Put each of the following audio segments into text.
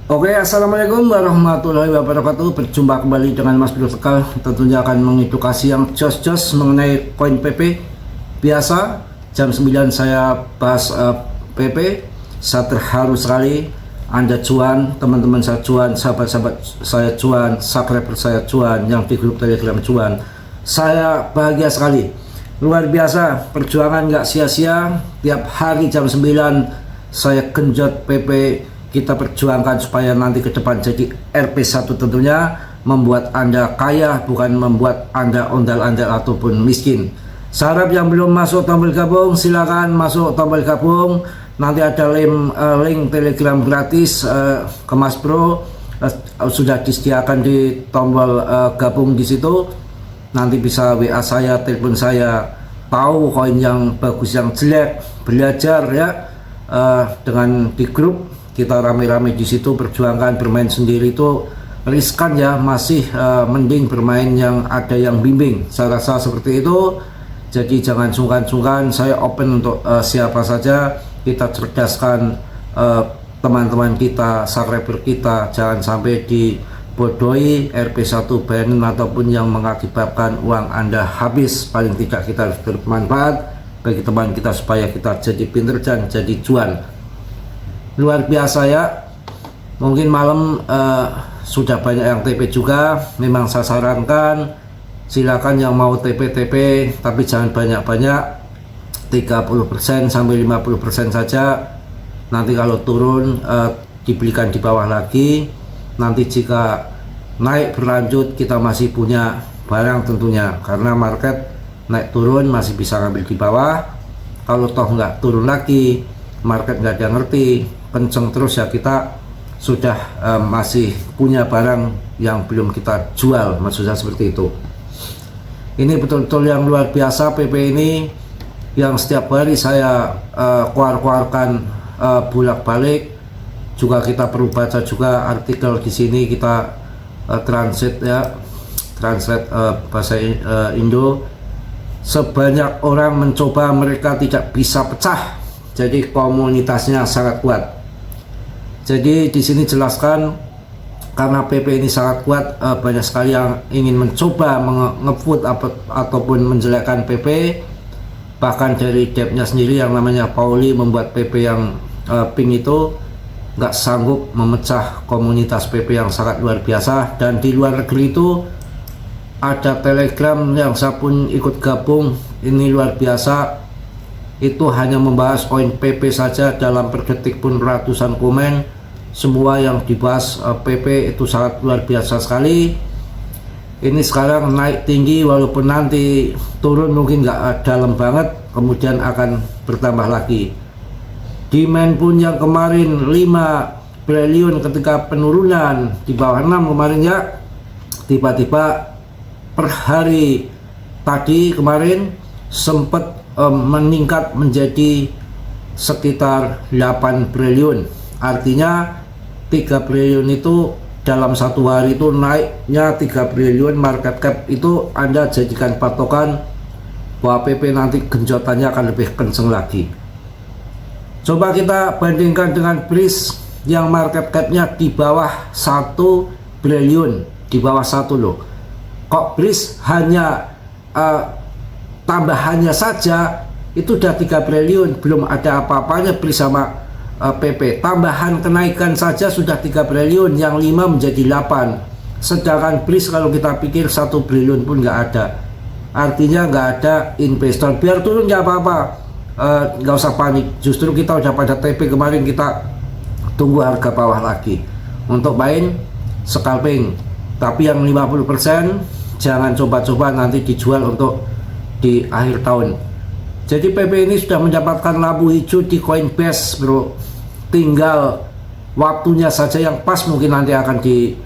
Oke, assalamualaikum warahmatullahi wabarakatuh. Berjumpa kembali dengan Mas Bro Tegal. Tentunya akan mengedukasi yang jos-jos mengenai koin PP. Biasa jam 9 saya bahas PP. Saya terharu sekali. Anda cuan, teman-teman saya cuan, sahabat-sahabat saya cuan, subscriber saya cuan, yang di grup Telegram cuan. Saya bahagia sekali. Luar biasa, perjuangan nggak sia-sia. Tiap hari jam 9 saya genjot PP. Kita perjuangkan supaya nanti ke depan jadi RP1 tentunya membuat Anda kaya, bukan membuat Anda ondal-andal ataupun miskin. Sahabat yang belum masuk tombol gabung, silakan masuk tombol gabung. Nanti ada link Telegram gratis ke Mas Bro, sudah disediakan di tombol gabung di situ. Nanti bisa WA saya, telepon saya, tahu koin yang bagus yang jelek, belajar ya dengan di grup. Kita rame-rame di situ perjuangkan. Bermain sendiri itu riskan ya, masih mending bermain yang ada yang bimbing. Saya rasa seperti itu. Jadi jangan sungkan-sungkan, saya open untuk siapa saja. Kita cerdaskan teman-teman kita, subscriber kita, jangan sampai dibodohi RP1 banned ataupun yang mengakibatkan uang Anda habis. Paling tidak kita harus bermanfaat bagi teman kita supaya kita jadi pinter dan jadi cuan. Luar biasa ya. Mungkin malam sudah banyak yang TP juga. Memang saya sarankan silakan yang mau TP tapi jangan banyak-banyak, 30% sampai 50% saja. Nanti kalau turun dibelikan di bawah lagi. Nanti jika naik berlanjut kita masih punya barang tentunya, karena market naik turun masih bisa ngambil di bawah. Kalau toh nggak turun lagi, market nggak ada ngerti, kenceng terus ya, kita sudah masih punya barang yang belum kita jual, maksudnya seperti itu. Ini betul-betul yang luar biasa PP ini, yang setiap hari saya keluarkan bolak-balik. Juga kita perlu baca juga artikel di sini, kita translate ya, translate bahasa Indo. Sebanyak orang mencoba, mereka tidak bisa pecah. Jadi komunitasnya sangat kuat. Jadi di sini jelaskan karena PP ini sangat kuat, banyak sekali yang ingin mencoba ngefoot ataupun menjelekkan PP. Bahkan dari depnya sendiri yang namanya Pauli membuat PP yang pink itu nggak sanggup memecah komunitas PP yang sangat luar biasa. Dan di luar negeri itu ada Telegram yang saya pun ikut gabung, ini luar biasa. Itu hanya membahas koin PP saja, dalam per detik pun ratusan komen. Semua yang dibahas PP itu sangat luar biasa sekali. Ini sekarang naik tinggi, walaupun nanti turun mungkin nggak dalam banget, kemudian akan bertambah lagi. Demand pun yang kemarin 5 triliun ketika penurunan di bawah 6 kemarin ya, tiba-tiba per hari tadi kemarin sempat meningkat menjadi sekitar 8 triliun. Artinya 3 triliun itu dalam satu hari itu naiknya 3 triliun market cap. Itu Anda jadikan patokan bahwa PP nanti genjotannya akan lebih kenceng lagi. Coba kita bandingkan dengan BRIS yang market capnya di bawah 1 triliun, di bawah 1 loh. Kok BRIS hanya tambahannya saja itu udah 3 triliun, belum ada apa-apanya BRIS sama PP. Tambahan kenaikan saja sudah 3 triliun, yang 5 menjadi 8. Sedangkan BRIS kalau kita pikir 1 triliun pun nggak ada. Artinya nggak ada investor. Biar turun nggak apa-apa, nggak usah panik. Justru kita udah pada TP kemarin, kita tunggu harga bawah lagi untuk main scalping. Tapi yang 50% jangan coba-coba nanti dijual untuk di akhir tahun. Jadi PP ini sudah mendapatkan lampu hijau di Coinbase bro. Tinggal waktunya saja yang pas, mungkin nanti akan di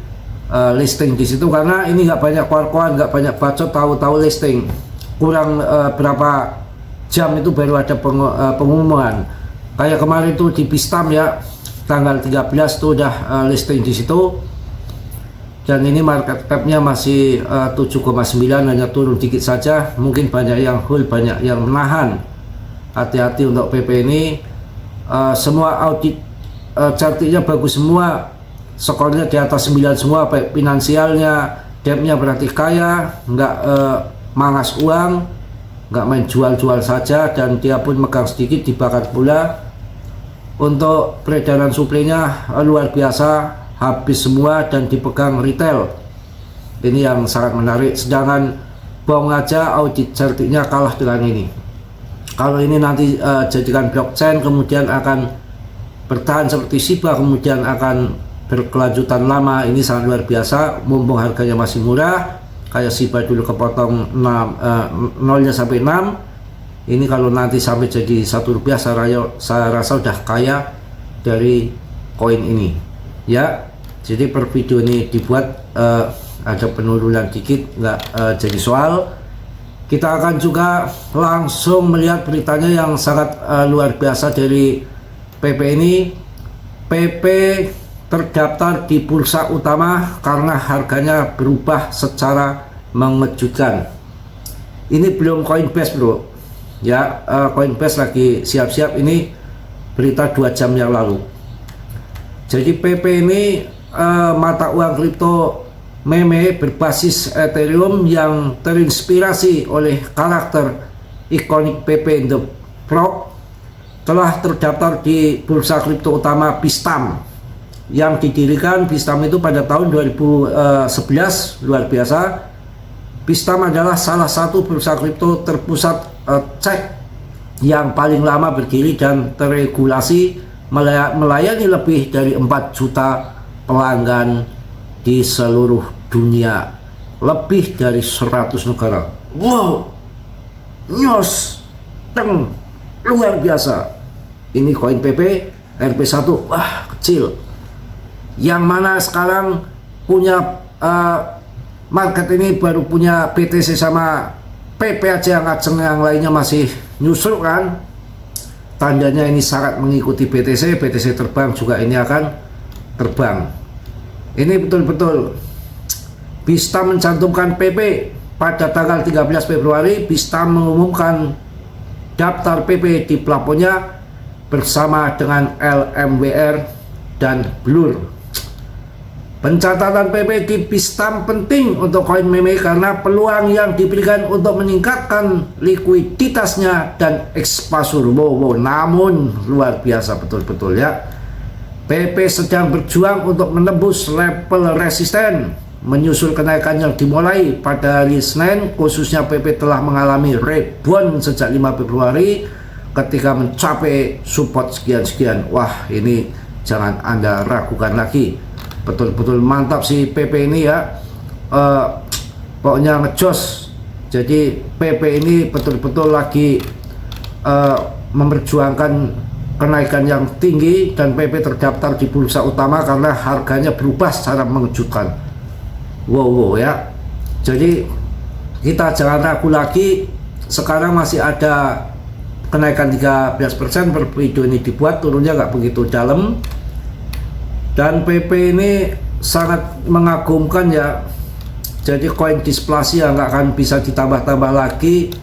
listing di situ, karena ini nggak banyak kuar-kuar, nggak banyak bacot, tahu-tahu listing. Kurang berapa jam itu baru ada pengumuman. Kayak kemarin tuh di Pistam ya, tanggal 13 tuh udah listing di situ. Dan ini market capnya masih 7,9, hanya turun dikit saja. Mungkin banyak yang hold, banyak yang menahan. Hati-hati untuk PP ini. Semua audit cantiknya bagus semua. skornya di atas 9 semua, baik finansialnya, debtnya berarti kaya, nggak mangas uang, nggak main jual-jual saja, dan dia pun megang sedikit dibakar pula. Untuk peredaran suplainya luar biasa, habis semua dan dipegang retail. Ini yang sangat menarik. Sedangkan Bong aja audit certiknya kalah dengan ini. Kalau ini nanti jadikan blockchain, kemudian akan bertahan seperti Shiba, kemudian akan berkelanjutan lama. Ini sangat luar biasa, mumpung harganya masih murah. Kayak Shiba dulu kepotong 0-nya sampai 6. Ini kalau nanti sampai jadi Rp1, saya rasa udah kaya dari koin ini ya. Jadi per video ini dibuat ada penurunan dikit, nggak jadi soal. Kita akan juga langsung melihat beritanya yang sangat luar biasa dari PP ini. PP terdaftar di bursa utama karena harganya berubah secara mengejutkan. Ini belum Coinbase bro ya, Coinbase lagi siap-siap, ini berita 2 jam yang lalu. Jadi PP ini mata uang kripto meme berbasis Ethereum yang terinspirasi oleh karakter ikonik PP The Frog telah terdaftar di bursa kripto utama Bitstamp yang didirikan Bitstamp itu pada tahun 2011. Luar biasa. Bitstamp adalah salah satu bursa kripto terpusat cek yang paling lama berdiri dan terregulasi, melayani lebih dari 4 juta pelanggan di seluruh dunia, lebih dari 100 negara. Wow, nyos, teng, luar biasa. Ini koin PP RP1, wah kecil. Yang mana sekarang punya market ini baru punya BTC sama PP aja, yang ngaceng, yang lainnya masih nyusul kan. Tandanya ini sangat mengikuti BTC. BTC terbang juga ini akan terbang. Ini betul-betul Bitstamp mencantumkan PP pada tanggal 13 Februari. Bitstamp mengumumkan daftar PP di plafonnya bersama dengan LMWR dan Blur. Pencatatan PP di Bitstamp penting untuk koin meme karena peluang yang diberikan untuk meningkatkan likuiditasnya dan eksposur. Wow, namun luar biasa betul-betul ya. PP sedang berjuang untuk menembus level resisten menyusul kenaikan yang dimulai pada hari Senin. Khususnya PP telah mengalami rebound sejak 5 Februari ketika mencapai support sekian-sekian. Wah, ini jangan Anda ragukan lagi. Betul-betul mantap si PP ini ya. Pokoknya ngejos. Jadi PP ini betul-betul lagi memperjuangkan kenaikan yang tinggi, dan PP terdaftar di bursa utama karena harganya berubah secara mengejutkan. Wow ya. Jadi kita jangan ragu lagi. Sekarang masih ada kenaikan 13%. Per video ini dibuat, turunnya nggak begitu dalam. Dan PP ini sangat mengagumkan ya. Jadi koin displasia nggak akan bisa ditambah-tambah lagi.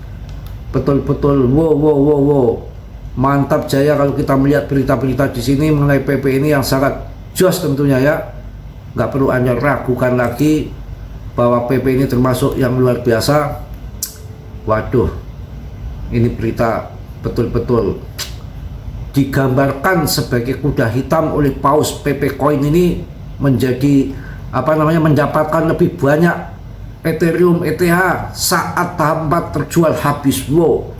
Betul-betul wow. Mantap jaya kalau kita melihat berita-berita di sini mengenai PP ini yang sangat jos tentunya ya. Nggak perlu Anda ragukan lagi bahwa PP ini termasuk yang luar biasa. Waduh, ini berita betul-betul digambarkan sebagai kuda hitam oleh paus. PP Coin ini menjadi mendapatkan lebih banyak Ethereum ETH saat tahap 4 terjual habis. Wow,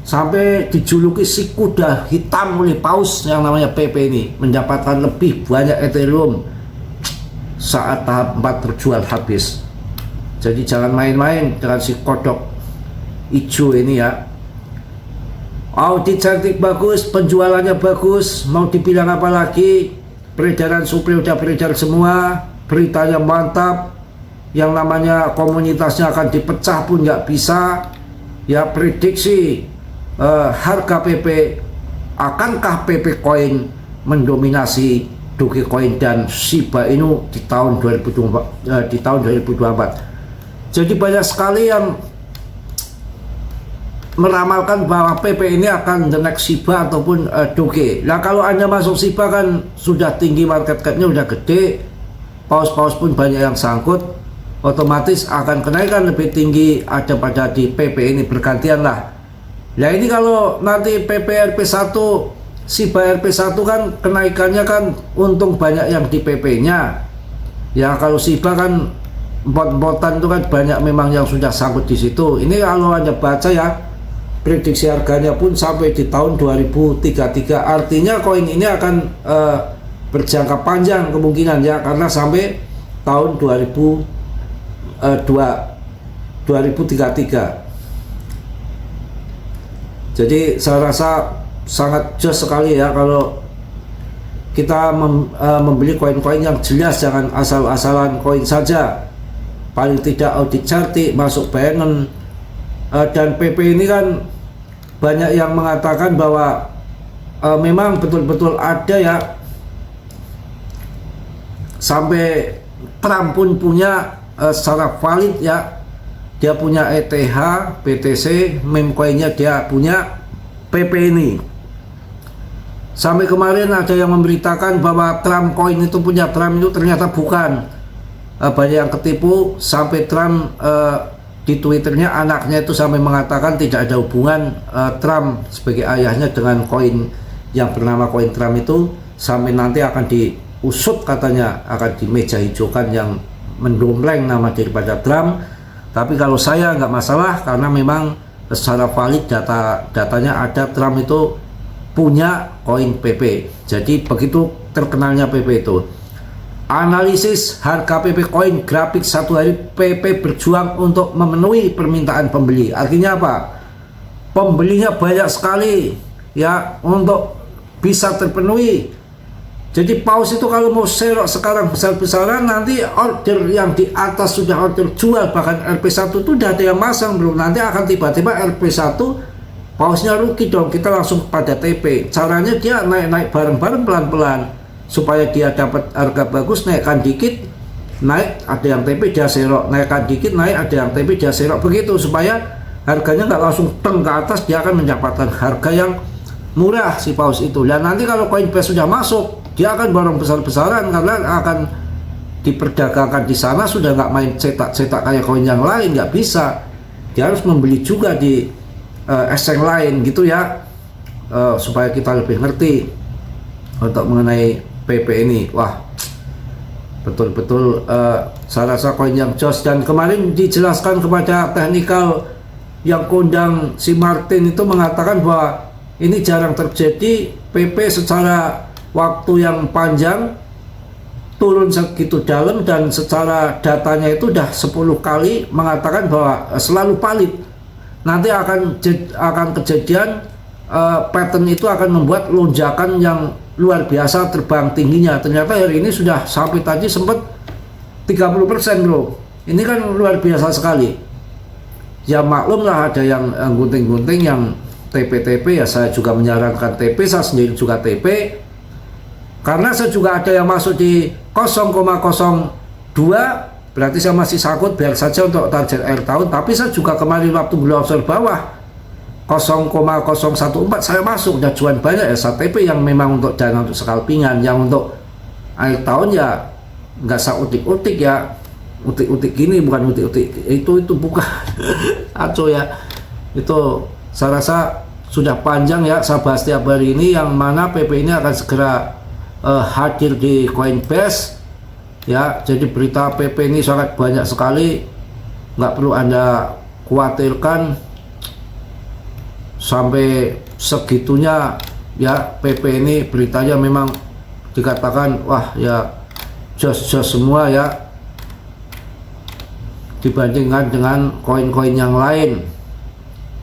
sampai dijuluki si kuda hitam oleh paus yang namanya PP ini, mendapatkan lebih banyak Ethereum saat tahap 4 terjual habis. Jadi jangan main-main dengan si kodok hijau ini ya. Audit cantik bagus, penjualannya bagus, mau dibilang apa lagi. Peredaran suplai udah beredar semua, beritanya mantap. Yang namanya komunitasnya akan dipecah pun nggak bisa. Ya, prediksi harga PP, akankah PP Coin mendominasi Dogecoin dan Shiba Inu di tahun 2024. Jadi banyak sekali yang meramalkan bahwa PP ini akan the next Shiba ataupun Doge. Nah, kalau Anda masuk Shiba kan sudah tinggi, market cap-nya udah gede, paus-paus pun banyak yang sangkut, otomatis akan kenaikan lebih tinggi ada pada di PP ini bergantian lah. Nah ini kalau nanti PP RP1 SIBA RP1 kan kenaikannya kan untung banyak yang di PP nya ya. Kalau SIBA kan empot-empotan itu kan banyak memang yang sudah sangkut di situ. Ini kalau Anda baca ya, prediksi harganya pun sampai di tahun 2033, artinya koin ini akan berjangka panjang kemungkinan ya, karena sampai tahun 2033. Jadi saya rasa sangat jos sekali ya kalau kita membeli koin-koin yang jelas, jangan asal-asalan koin saja. Paling tidak audit Carti, masuk Binance, dan PP ini kan banyak yang mengatakan bahwa memang betul-betul ada ya, sampai Trump pun punya secara valid ya, dia punya ETH, BTC, meme coinnya dia punya PP ini. Sampai kemarin ada yang memberitakan bahwa Trump coin itu punya Trump, itu ternyata bukan. Banyak yang ketipu, sampai Trump di Twitternya anaknya itu sampai mengatakan tidak ada hubungan Trump sebagai ayahnya dengan koin yang bernama koin Trump itu, sampai nanti akan diusut katanya, akan di meja hijaukan yang mendompleng nama daripada Trump. Tapi kalau saya nggak masalah, karena memang secara valid datanya ada, Trump itu punya koin PP. Jadi begitu terkenalnya PP itu. Analisis harga PP koin grafik satu hari, PP berjuang untuk memenuhi permintaan pembeli. Artinya apa? Pembelinya banyak sekali ya untuk bisa terpenuhi. Jadi paus itu kalau mau serok sekarang besar-besaran, nanti order yang di atas sudah order jual, bahkan RP1 itu udah ada yang masang bro. Nanti akan tiba-tiba RP1 pausnya rugi dong, kita langsung pada TP. Caranya dia naik-naik bareng-bareng pelan-pelan supaya dia dapat harga bagus, naikkan dikit, naik ada yang TP dia serok, naikkan dikit, naik ada yang TP dia serok, begitu supaya harganya nggak langsung teng ke atas. Dia akan mendapatkan harga yang murah si paus itu. Dan nanti kalau Coinbase sudah masuk, dia akan borong besar-besaran karena akan diperdagangkan di sana, sudah nggak main cetak-cetak kayak koin yang lain, nggak bisa. Dia harus membeli juga di exchange lain gitu ya, supaya kita lebih ngerti untuk mengenai PP ini. Wah, betul-betul saya rasa koin yang jos. Dan kemarin dijelaskan kepada teknikal yang kondang si Martin itu mengatakan bahwa ini jarang terjadi PP secara waktu yang panjang turun segitu dalam, dan secara datanya itu udah 10 kali mengatakan bahwa selalu valid. Nanti akan kejadian pattern itu akan membuat lonjakan yang luar biasa terbang tingginya. Ternyata hari ini sudah sampai tadi sempat 30% bro. Ini kan luar biasa sekali. Ya maklum lah ada yang gunting-gunting, yang TP-TP ya saya juga menyarankan TP, saya sendiri juga TP. Karena saya juga ada yang masuk di 0,02, berarti saya masih sangkut, biar saja untuk target akhir tahun. Tapi saya juga kemarin waktu beli option bawah 0,014 saya masuk, udah cuan banyak ya. Saya TP yang memang untuk dana untuk scalpingan, yang untuk akhir tahun ya nggak saya utik-utik ya, utik-utik gini, bukan utik-utik itu bukan aco ya. Itu saya rasa sudah panjang ya saya bahas tiap hari ini, yang mana PP ini akan segera hadir di Coinbase ya. Jadi berita PP ini sangat banyak sekali, nggak perlu Anda khawatirkan sampai segitunya ya. PP ini beritanya memang dikatakan wah ya jos-jos semua ya, dibandingkan dengan koin-koin yang lain.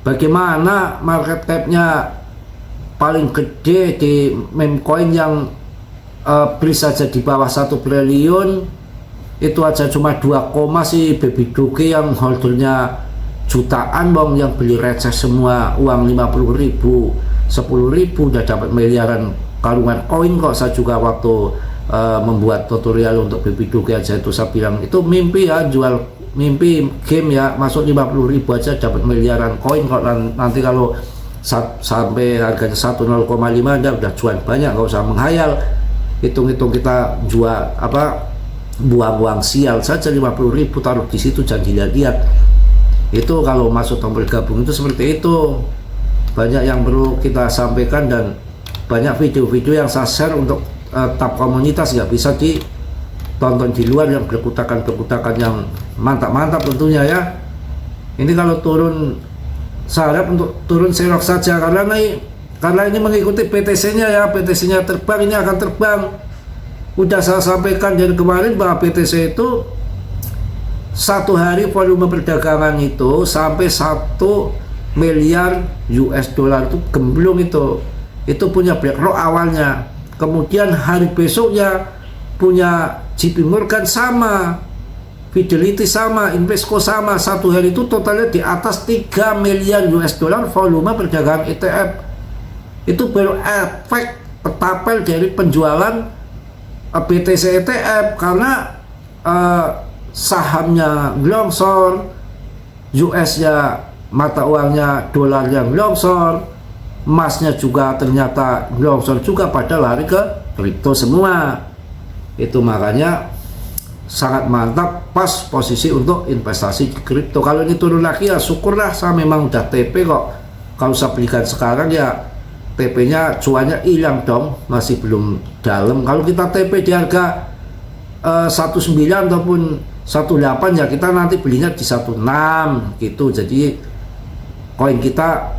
Bagaimana market cap-nya paling gede di meme coin yang beli saja di bawah 1 triliun, itu aja cuma 2, sih Baby Doge yang holdernya jutaan bang, yang beli receh semua, uang 50.000, 10.000 udah dapat miliaran karungan koin kok. Saya juga waktu membuat tutorial untuk Baby Doge aja itu saya bilang itu mimpi ya, jual mimpi game ya, masuk 50.000 aja dapat miliaran koin kok. Nanti kalau sampai harganya 1,05 Anda udah cuan banyak, nggak usah menghayal. Hitung-hitung kita jual buang-buang sial saja 50.000 taruh di situ, jangan dilihat-lihat. Itu kalau masuk tombol gabung itu seperti itu. Banyak yang perlu kita sampaikan dan banyak video-video yang saya share untuk tab komunitas, nggak bisa ditonton di luar yang berkutakan-berkutakan yang mantap-mantap tentunya ya. Ini kalau turun, saya harap untuk turun serok saja karena ini mengikuti PTC-nya ya. PTC-nya terbang, ini akan terbang. Udah saya sampaikan dari kemarin bahwa PTC itu satu hari volume perdagangan itu sampai 1 miliar US dollar itu gemblung itu punya BlackRock awalnya. Kemudian hari besoknya punya JP Morgan sama, Fidelity sama, Invesco sama. Satu hari itu totalnya di atas 3 miliar US dollar volume perdagangan ETF. Itu baru efek petapel dari penjualan BTC ETF karena sahamnya longsor, US-nya mata uangnya dolarnya longsor, emasnya juga ternyata longsor juga, pada lari ke kripto semua. Itu makanya sangat mantap pas posisi untuk investasi di kripto. Kalau ini turun lagi ya syukurlah, saya memang udah TP kok. Kalau saya belikan sekarang ya TP-nya cuannya hilang dong, masih belum dalam. Kalau kita TP di harga 19 ataupun 18 ya kita nanti belinya di 16 gitu. Jadi koin kita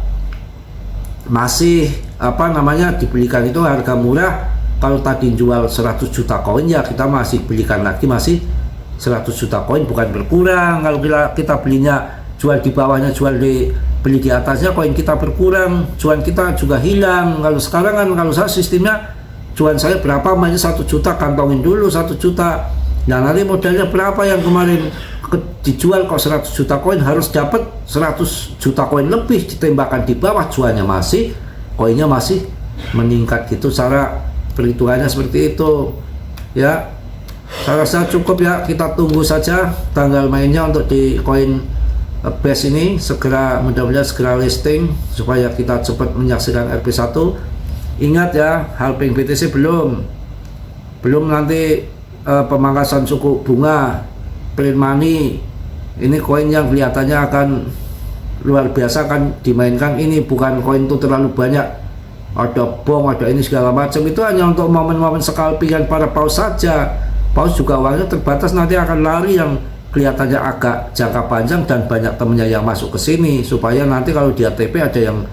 masih dibelikan itu harga murah. Kalau tadi jual 100 juta koin ya kita masih belikan lagi masih 100 juta koin, bukan berkurang. Kalau kita belinya jual di bawahnya, beli di atasnya, koin kita berkurang, cuan kita juga hilang. Kalau sekarang kan, kalau saya sistemnya cuan saya berapa, mainnya 1 juta, kantongin dulu 1 juta. Nah nanti modalnya berapa yang kemarin dijual kok 100 juta koin, harus dapat 100 juta koin lebih ditembakkan di bawah, cuannya masih, koinnya masih meningkat gitu. Cara perhitungannya seperti itu ya. Saya rasa cukup ya, kita tunggu saja tanggal mainnya untuk di koin base ini, segera, mudah-mudahan segera listing supaya kita cepat menyaksikan RP1. Ingat ya, halving BTC belum nanti pemangkasan suku bunga, print money, ini koin yang kelihatannya akan luar biasa kan dimainkan. Ini bukan koin itu terlalu banyak, ada bong, ada ini segala macam, itu hanya untuk momen-momen scalpingan para paus saja. Paus juga uangnya terbatas, nanti akan lari yang kelihatannya agak jangka panjang dan banyak temennya yang masuk ke sini, supaya nanti kalau di ATP ada yang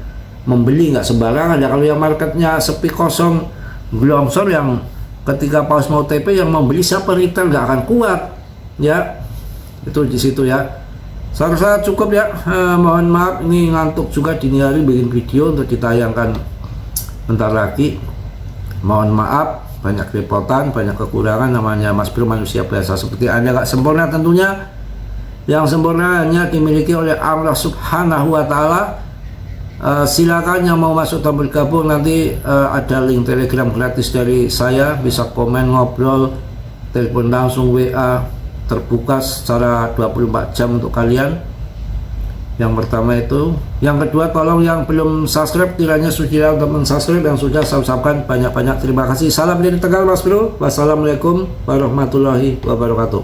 membeli, nggak sembarangan ya. Kalau yang marketnya sepi kosong longsor, yang ketika paus mau TP yang membeli siapa, retail nggak akan kuat ya. Itu di situ ya. Saya rasa cukup ya. Mohon maaf ini ngantuk juga dini hari bikin video untuk ditayangkan bentar lagi. Mohon maaf, banyak repotan, banyak kekurangan, namanya Mas Bro manusia biasa seperti Anda, nggak sempurna tentunya. Yang sempurna hanya dimiliki oleh Allah Subhanahu wa Ta'ala. Silakan yang mau masuk tombol gabung, nanti ada link Telegram gratis dari saya, bisa komen, ngobrol, telepon langsung, WA, terbuka secara 24 jam untuk kalian. Yang pertama itu. Yang kedua, tolong yang belum subscribe kiranya sudah untuk men-subscribe, yang sudah subscribe banyak-banyak terima kasih. Salam dari Tegal Mas Bro. Wassalamualaikum warahmatullahi wabarakatuh.